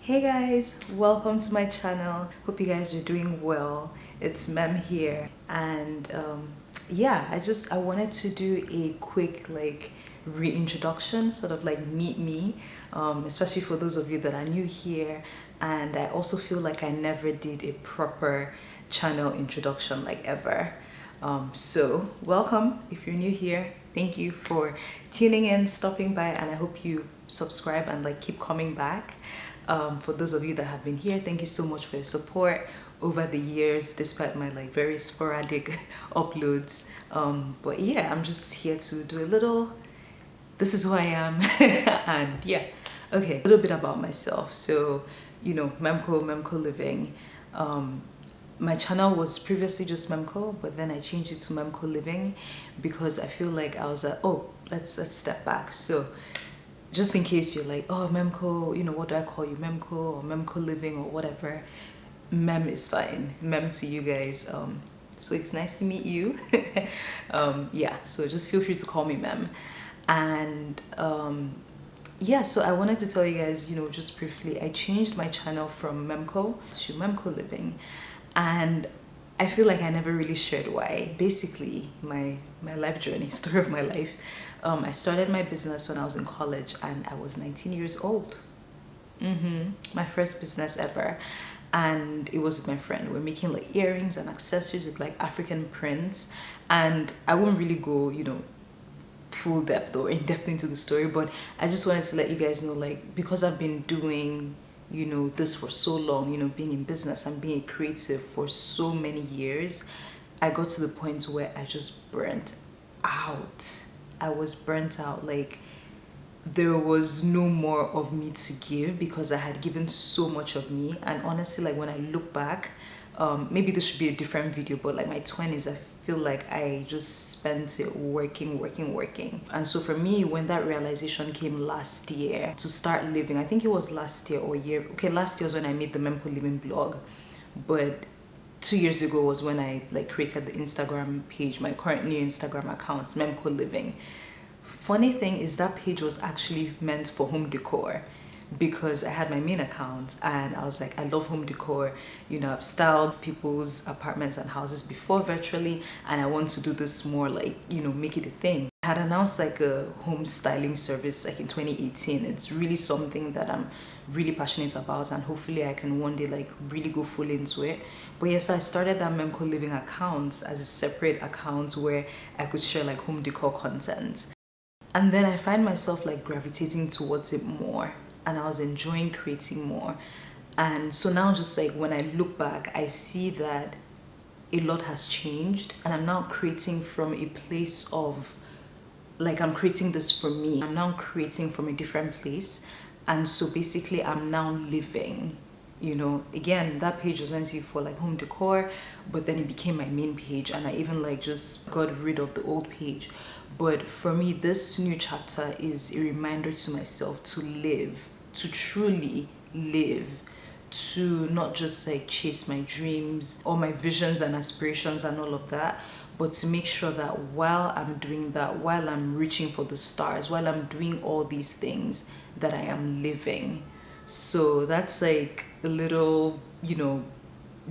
Hey guys, welcome to my channel. Hope you guys are doing well. It's Mem here, and yeah, I wanted to do a quick reintroduction, sort of like meet me, especially for those of you that are new here. And I also feel like I never did a proper channel introduction like ever. So welcome if you're new here. Thank you for tuning in, stopping by, and I hope you subscribe and keep coming back. For those of you that have been here, thank you so much for your support over the years, despite my very sporadic uploads. But yeah, I'm just here to do a little, this is who I am. And yeah, okay, a little bit about myself. So, Memco Living. My channel was previously just Memco, but then I changed it to Memco Living because I feel like I was like, oh, let's step back. So just in case you're like, oh, Memco, what do I call you, Memco or Memco Living or whatever, Mem is fine. Mem to you guys. So it's nice to meet you. Yeah, so just feel free to call me Mem. And yeah, so I wanted to tell you guys, just briefly, I changed my channel from Memco to Memco Living, and I feel like I never really shared why. Basically, my life journey, story of my life. I started my business when I was in college and I was 19 years old. My first business ever. And it was with my friend. We're making earrings and accessories with African prints. And I won't really go, full depth or in depth into the story, but I just wanted to let you guys know, because I've been doing this for so long, being in business and being a creative for so many years, I got to the point where I just burnt out. I was burnt out. There was no more of me to give because I had given so much of me. And honestly, when I look back, maybe this should be a different video, but my 20s, I feel like I just spent it working. And so for me, when that realization came last year to start living, I think it was last year or year. Okay, last year was when I made the Memco Living blog, but 2 years ago was when I created the Instagram page, my current new Instagram account, Memco Living. Funny thing is that page was actually meant for home decor, because I had my main account and I was like, I love home decor. I've styled people's apartments and houses before virtually, and I want to do this more make it a thing. I had announced a home styling service in 2018. It's really something that I'm really passionate about, and hopefully I can one day really go full into it. But yeah, so I started that Memco Living account as a separate account where I could share home decor content. And then I find myself gravitating towards it more, and I was enjoying creating more. And so now just when I look back, I see that a lot has changed, and I'm now creating from a place of I'm creating this for me. I'm now creating from a different place. And so basically I'm now living, again, that page was meant to be for home decor, but then it became my main page, and I even just got rid of the old page. But for me, this new chapter is a reminder to myself to live, to truly live, to not just chase my dreams or my visions and aspirations and all of that, but to make sure that while I'm doing that, while I'm reaching for the stars, while I'm doing all these things, that I am living. So that's a little,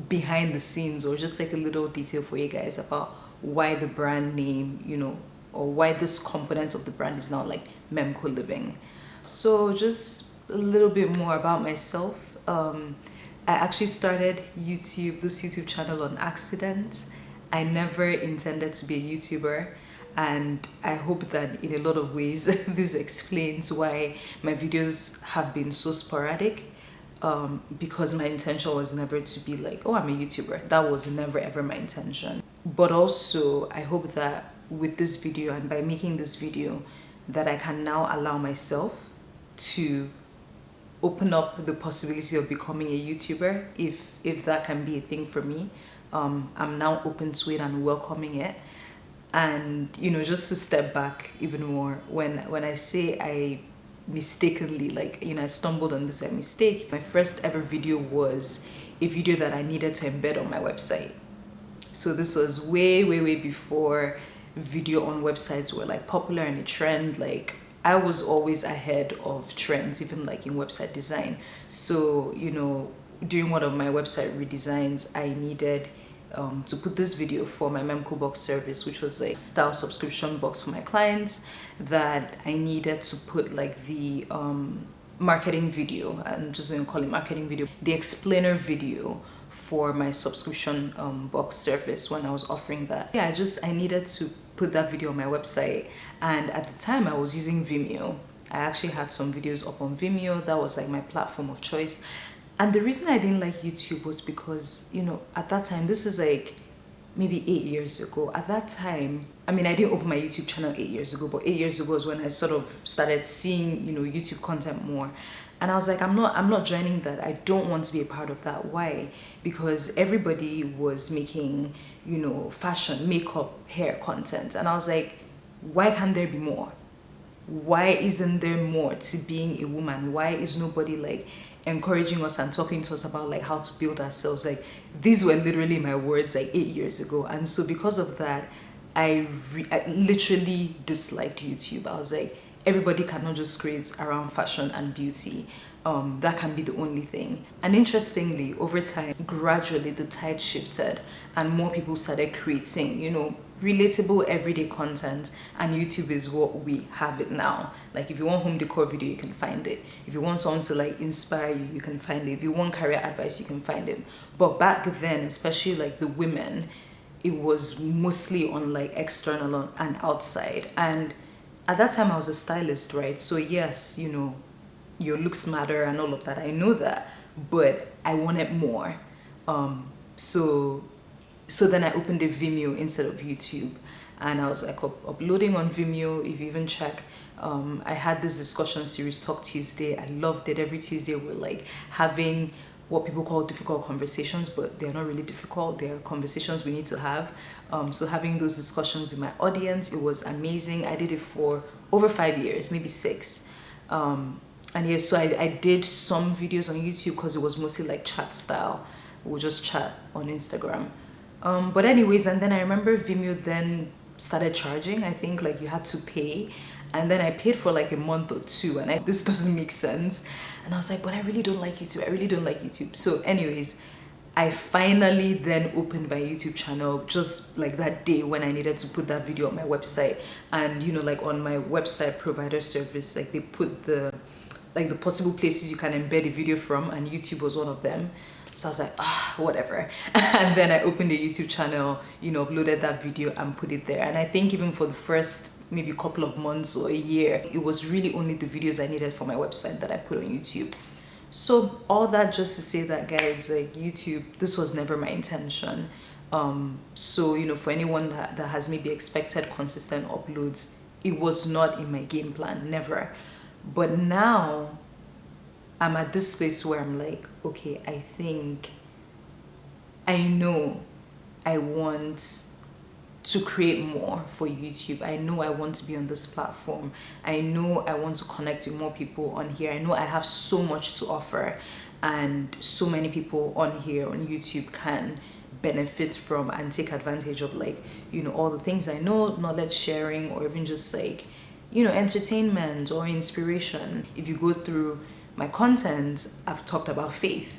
behind the scenes, or just a little detail for you guys about why the brand name, or why this component of the brand is now Memco Living. So just a little bit more about myself. I actually started this YouTube channel on accident. I never intended to be a YouTuber, and I hope that in a lot of ways this explains why my videos have been so sporadic, because my intention was never to be oh, I'm a YouTuber. That was never ever my intention. But also I hope that with this video, and by making this video, that I can now allow myself to open up the possibility of becoming a YouTuber, if that can be a thing for me. I'm now open to it and welcoming it. And just to step back even more, when I say I mistakenly I stumbled on this mistake, my first ever video was a video that I needed to embed on my website. So this was way before video on websites were popular and a trend I was always ahead of trends, even like in website design. So, you know, during one of my website redesigns, I needed to put this video for my Memco box service, which was a style subscription box for my clients, that I needed to put like the marketing video. I'm just going to call it marketing video, the explainer video for my subscription box service when I was offering that. Yeah, I needed to put that video on my website, and at the time I was using Vimeo. I actually had some videos up on Vimeo. That was like my platform of choice. And the reason I didn't like YouTube was because, you know, at that time, this is like maybe 8 years ago. At that time, I mean, I didn't open my YouTube channel 8 years ago, but 8 years ago is when I sort of started seeing, you know, YouTube content more. And I was like, I'm not joining that. I don't want to be a part of that. Why? Because everybody was making, you know, fashion, makeup, hair content. And I was like, why can't there be more? Why isn't there more to being a woman? Why is nobody like encouraging us and talking to us about like how to build ourselves? Like, these were literally my words like 8 years ago. And so because of that, I literally disliked YouTube. I was like, everybody cannot just create around fashion and beauty. That can be the only thing. And interestingly, over time, gradually the tide shifted and more people started creating, you know, relatable everyday content, and YouTube is what we have it now. Like, if you want home decor video, you can find it. If you want someone to like inspire you, you can find it. If you want career advice, you can find it. But back then, especially like the women, it was mostly on like external and outside. And at that time I was a stylist, right? So yes, you know, your looks matter and all of that, I know that, but I wanted more. So then I opened a Vimeo instead of YouTube, and I was like uploading on Vimeo. If you even check, I had this discussion series, Talk Tuesday. I loved it. Every Tuesday we're like having what people call difficult conversations, but they're not really difficult. They're conversations we need to have. So having those discussions with my audience, it was amazing. I did it for over 5 years, maybe 6. And yeah, so I did some videos on YouTube because it was mostly like chat style. We'll just chat on Instagram. But anyways, and then I remember Vimeo then started charging. I think like you had to pay, and then I paid for like a month or 2, and this doesn't make sense. And I was like, but I really don't like YouTube. I really don't like YouTube. So anyways, I finally then opened my YouTube channel just like that day when I needed to put that video on my website. And you know, like on my website provider service, like they put the possible places you can embed a video from, and YouTube was one of them. So I was like, whatever. And then I opened a YouTube channel, you know, uploaded that video and put it there. And I think even for the first maybe couple of months or a year, it was really only the videos I needed for my website that I put on YouTube. So all that just to say that, guys, like YouTube, this was never my intention. So, you know, for anyone that has maybe expected consistent uploads, it was not in my game plan, never. But now I'm at this place where I'm like, okay, I know I want to create more for YouTube. I know I want to be on this platform. I know I want to connect with more people on here. I know I have so much to offer, and so many people on here on YouTube can benefit from and take advantage of, like, you know, all the things I know, knowledge sharing, or even just like, you know, entertainment or inspiration. If you go through my content, I've talked about faith.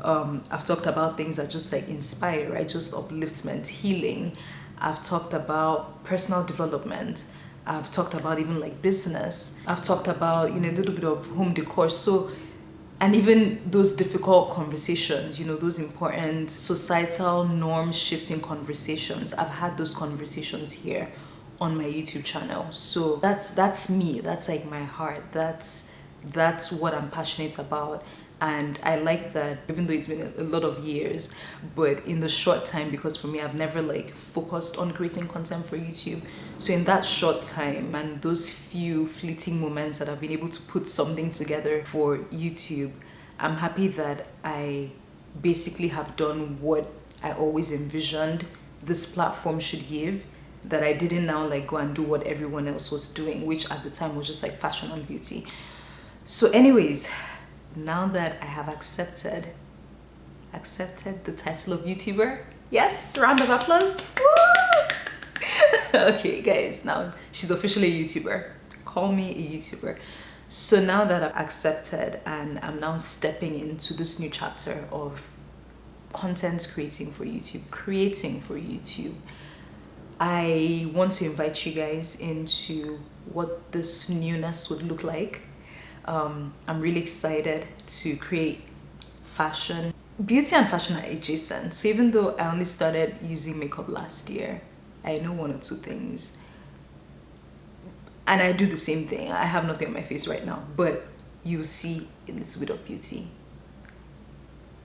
I've talked about things that just like inspire, right? Just upliftment, healing. I've talked about personal development. I've talked about even like business. I've talked about, you know, a little bit of home decor. So, and even those difficult conversations, you know, those important societal norm shifting conversations, I've had those conversations here on my YouTube channel. So that's me. That's like my heart. That's what I'm passionate about. And I like that, even though it's been a lot of years, but in the short time, because for me, I've never like focused on creating content for YouTube. So in that short time and those few fleeting moments that I've been able to put something together for YouTube, I'm happy that I basically have done what I always envisioned this platform should give, that I didn't now like go and do what everyone else was doing, which at the time was just like fashion and beauty. So anyways, now that I have accepted the title of YouTuber, yes, round of applause. Woo! Okay guys, now she's officially a YouTuber. call me a YouTuber. So now that I've accepted and I'm now stepping into this new chapter of content creating for YouTube, I want to invite you guys into what this newness would look like. I'm really excited to create fashion. Beauty and fashion are adjacent. So even though I only started using makeup last year, I know one or two things. And I do the same thing. I have nothing on my face right now, but you see a little bit of beauty.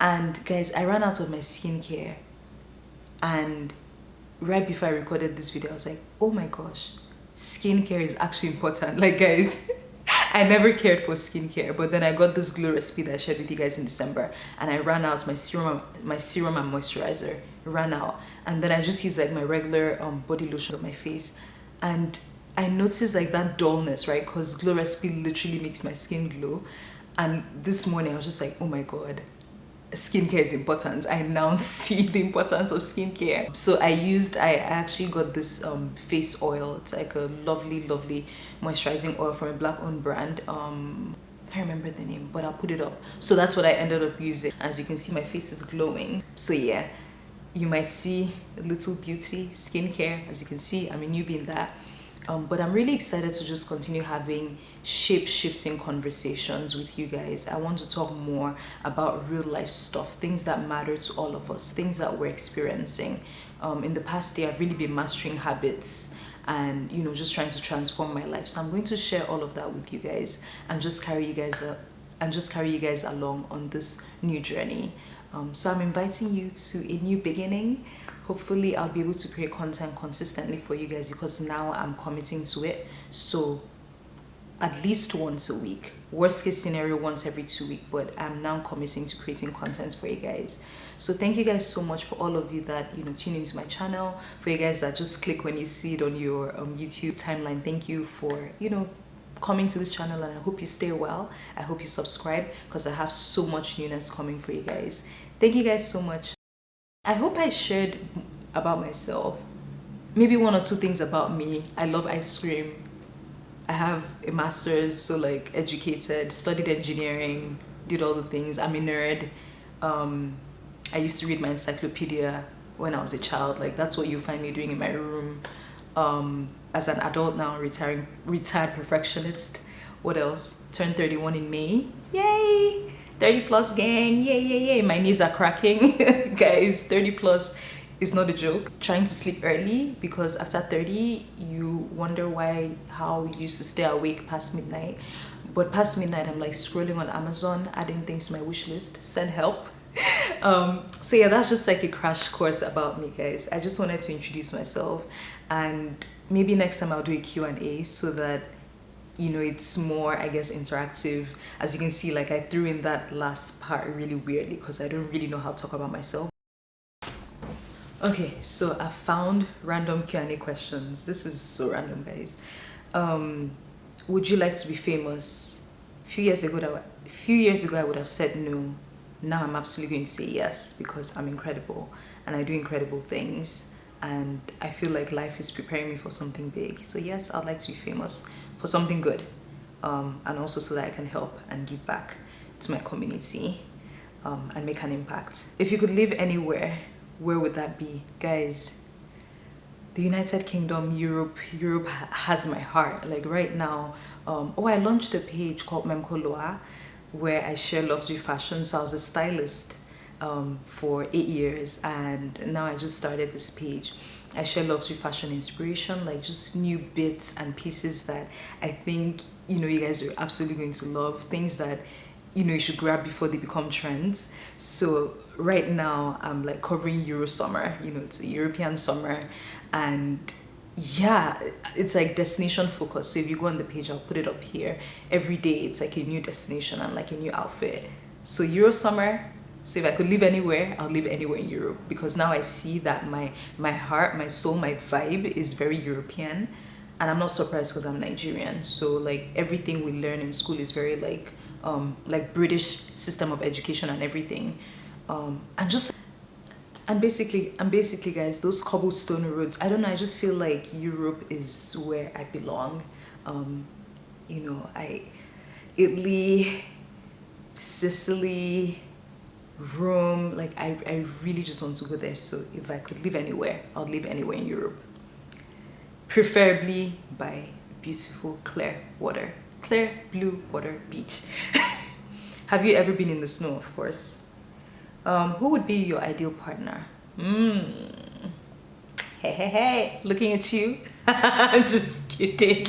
And guys, I ran out of my skincare, and right before I recorded this video, I was like, oh my gosh, skincare is actually important. Like, guys, I never cared for skincare, but then I got this glow recipe that I shared with you guys in December, and I ran out. My serum and moisturizer ran out, and then I just used like my regular body lotion on my face, and I noticed like that dullness, right? Because glow recipe literally makes my skin glow. And this morning I was just like, oh my god, skincare is important. I now see the importance of skincare. So I actually got this face oil. It's like a lovely moisturizing oil from a black owned brand. I can't remember the name, but I'll put it up. So that's what I ended up using. As you can see, my face is glowing. So yeah, you might see a little beauty skincare. As you can see, I'm a newbie in that. But I'm really excited to just continue having shape-shifting conversations with you guys. I want to talk more about real life stuff, things that matter to all of us, things that we're experiencing. In the past year, I've really been mastering habits and, you know, just trying to transform my life. So I'm going to share all of that with you guys and just carry you guys along on this new journey. So I'm inviting you to a new beginning. Hopefully I'll be able to create content consistently for you guys, because now I'm committing to it. So at least once a week, worst case scenario once every 2 weeks, but I'm now committing to creating content for you guys. So thank you guys so much for all of you that, you know, tune into my channel, for you guys that just click when you see it on your YouTube timeline. Thank you for, you know, coming to this channel, and I hope you stay well. I hope you subscribe, because I have so much newness coming for you guys. Thank you guys so much. I hope I shared about myself, maybe one or two things about me. I love ice cream. I have a master's, so like educated, studied engineering, did all the things. I'm a nerd. I used to read my encyclopedia when I was a child. Like, that's what you find me doing in my room. As an adult now, retired perfectionist. What else? Turned 31 in May. Yay! 30 plus gang, yay. My knees are cracking. Guys, 30 plus is not a joke. Trying to sleep early, because after 30 you wonder how you used to stay awake past midnight. But past midnight I'm like scrolling on Amazon, adding things to my wish list. Send help. So yeah, that's just like a crash course about me, guys. I just wanted to introduce myself, and maybe next time I'll do a Q&A so that, you know, it's more, I guess, interactive. As you can see, like, I threw in that last part really weirdly because I don't really know how to talk about myself. Okay, so I found random Q&A questions. This is so random, guys. Would you like to be famous? A few years ago I would have said no. Now I'm absolutely going to say yes, because I'm incredible and I do incredible things, and I feel like life is preparing me for something big. So yes, I'd like to be famous for something good, and also so that I can help and give back to my community, and make an impact. If you could live anywhere, where would that be? Guys, the United Kingdom, Europe has my heart. Like right now, I launched a page called Memkoloa, where I share luxury fashion. So I was a stylist for 8 years, and now I just started this page. I share luxury fashion inspiration, like just new bits and pieces that I think, you know, you guys are absolutely going to love, things that, you know, you should grab before they become trends. So right now I'm like covering Euro summer, you know, it's a European summer, and yeah, it's like destination focused. So if you go on the page, I'll put it up here. Every day it's like a new destination and like a new outfit. So Euro summer. So if I could live anywhere, I'll live anywhere in Europe, because now I see that my heart, my soul, my vibe is very European, and I'm not surprised because I'm Nigerian. So like everything we learn in school is very like British system of education and everything, and basically guys, those cobblestone roads, I don't know, I just feel like Europe is where I belong. you know, Italy, Sicily, Rome. Like I really just want to go there. So if I could live anywhere, I'll live anywhere in Europe, preferably by beautiful clear water, clear blue water beach. Have you ever been in the snow? Of course. Who would be your ideal partner? Hey, hey, hey, looking at you. Just kidding.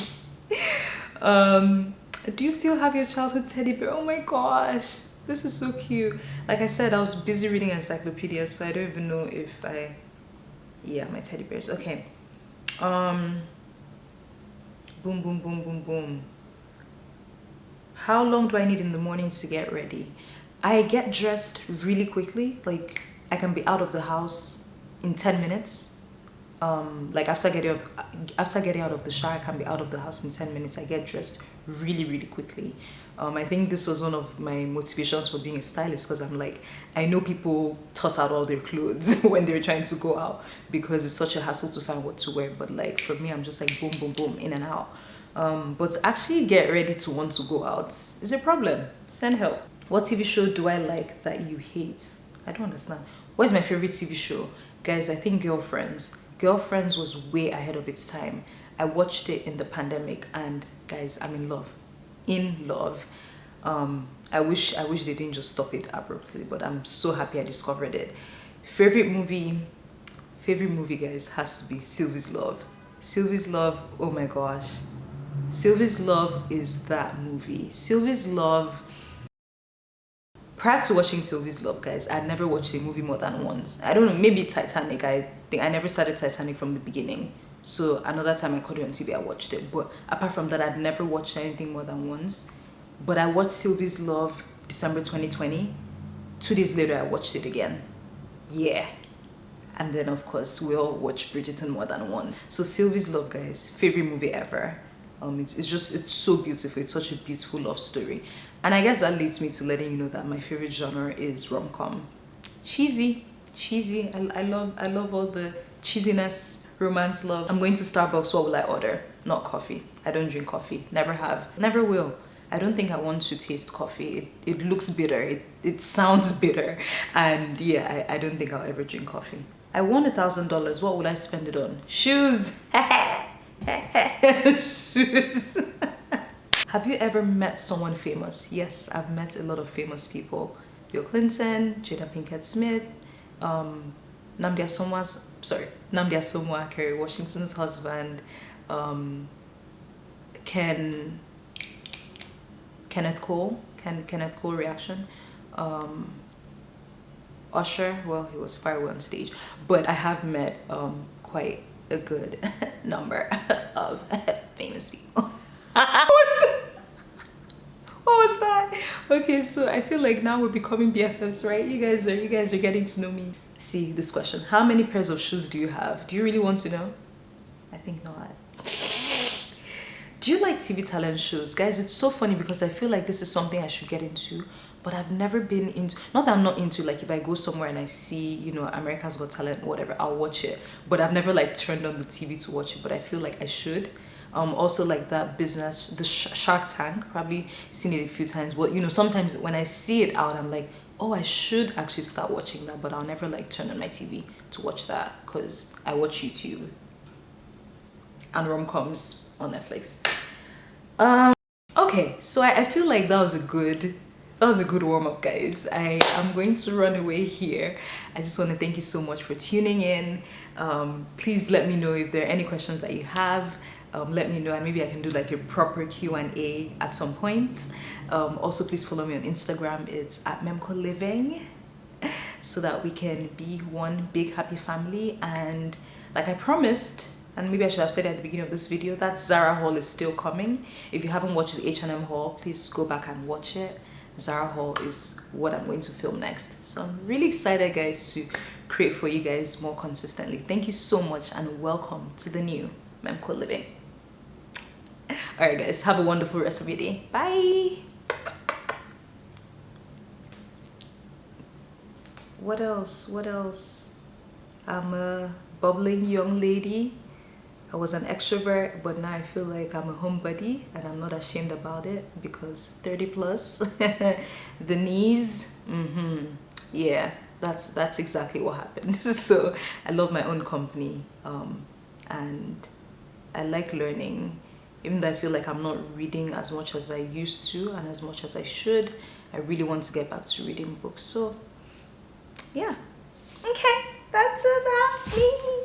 Do you still have your childhood teddy bear? Oh my gosh, this is so cute. Like I said, I was busy reading encyclopedias, so I don't even know if yeah, my teddy bears. Okay. Boom, boom, boom, boom, boom. How long do I need in the mornings to get ready? I get dressed really quickly. Like I can be out of the house in 10 minutes. Like after getting out of the shower, I can be out of the house in 10 minutes. I get dressed really, really quickly. I think this was one of my motivations for being a stylist, because I'm like, I know people toss out all their clothes when they're trying to go out because it's such a hassle to find what to wear. But like for me, I'm just like boom, boom, boom, in and out. But to actually get ready to want to go out is a problem. Send help. What TV show do I like that you hate? I don't understand. What is my favorite TV show? Guys, I think Girlfriends. Girlfriends was way ahead of its time. I watched it in the pandemic, and guys, I'm in love. In love. I wish they didn't just stop it abruptly, but I'm so happy I discovered it. Favorite movie, guys, has to be Sylvie's Love. Sylvie's Love, oh my gosh. Sylvie's Love is that movie. Sylvie's Love. Prior to watching Sylvie's Love, guys, I'd never watched a movie more than once. I don't know, maybe Titanic. I think I never started Titanic from the beginning. So another time I caught it on TV, I watched it. But apart from that, I'd never watched anything more than once. But I watched Sylvie's Love December 2020. 2 days later, I watched it again. Yeah. And then, of course, we all watch Bridgerton more than once. So Sylvie's Love, guys, favorite movie ever. It's so beautiful. It's such a beautiful love story. And I guess that leads me to letting you know that my favorite genre is rom-com. Cheesy. I love all the cheesiness, romance, love. I'm going to Starbucks. What will I order? Not coffee. I don't drink coffee. Never have. Never will. I don't think I want to taste coffee. It looks bitter. It sounds bitter. And yeah, I don't think I'll ever drink coffee. I won $1,000. What would I spend it on? Shoes. Shoes. Have you ever met someone famous? Yes, I've met a lot of famous people. Bill Clinton, Jada Pinkett Smith, Nnamdi Asomwa, Kerry Washington's husband, Kenneth Cole reaction, Usher. Well, he was far away on stage, but I have met quite a good number of famous people. What was that? Okay, so I feel like now we're becoming BFFs, right? You guys are getting to know me. See this question: how many pairs of shoes do you have? Do you really want to know? I think not. Do you like TV talent shows? Guys, it's so funny because I feel like this is something I should get into, but I've never been into, not that I'm not into, like if I go somewhere and I see, you know, America's Got Talent, whatever, I'll watch it. But I've never like turned on the TV to watch it, but I feel like I should. Also like that business, the Shark Tank, probably seen it a few times, but you know, sometimes when I see it out, I'm like, oh, I should actually start watching that, but I'll never like turn on my TV to watch that because I watch YouTube and rom-coms on Netflix. Okay, so I feel like that was a good warm-up, guys. I am going to run away here. I just want to thank you so much for tuning in. Please let me know if there are any questions that you have. Let me know, and maybe I can do like a proper Q&A at some point. Also, please follow me on Instagram. It's at memcoliving, so that we can be one big happy family. And like I promised, and maybe I should have said at the beginning of this video, that Zara haul is still coming. If you haven't watched the H&M haul, please go back and watch it. Zara haul is what I'm going to film next. So I'm really excited, guys, to create for you guys more consistently. Thank you so much, and welcome to the new Memco Living. All right, guys, have a wonderful rest of your day. Bye. What else? I'm a bubbling young lady I was an extrovert, but now I feel like I'm a homebody, and I'm not ashamed about it because 30 plus, the knees, yeah, that's exactly what happened. So I love my own company, and I like learning, even though I feel like I'm not reading as much as I used to and as much as I should. I really want to get back to reading books. So yeah, okay, that's about me.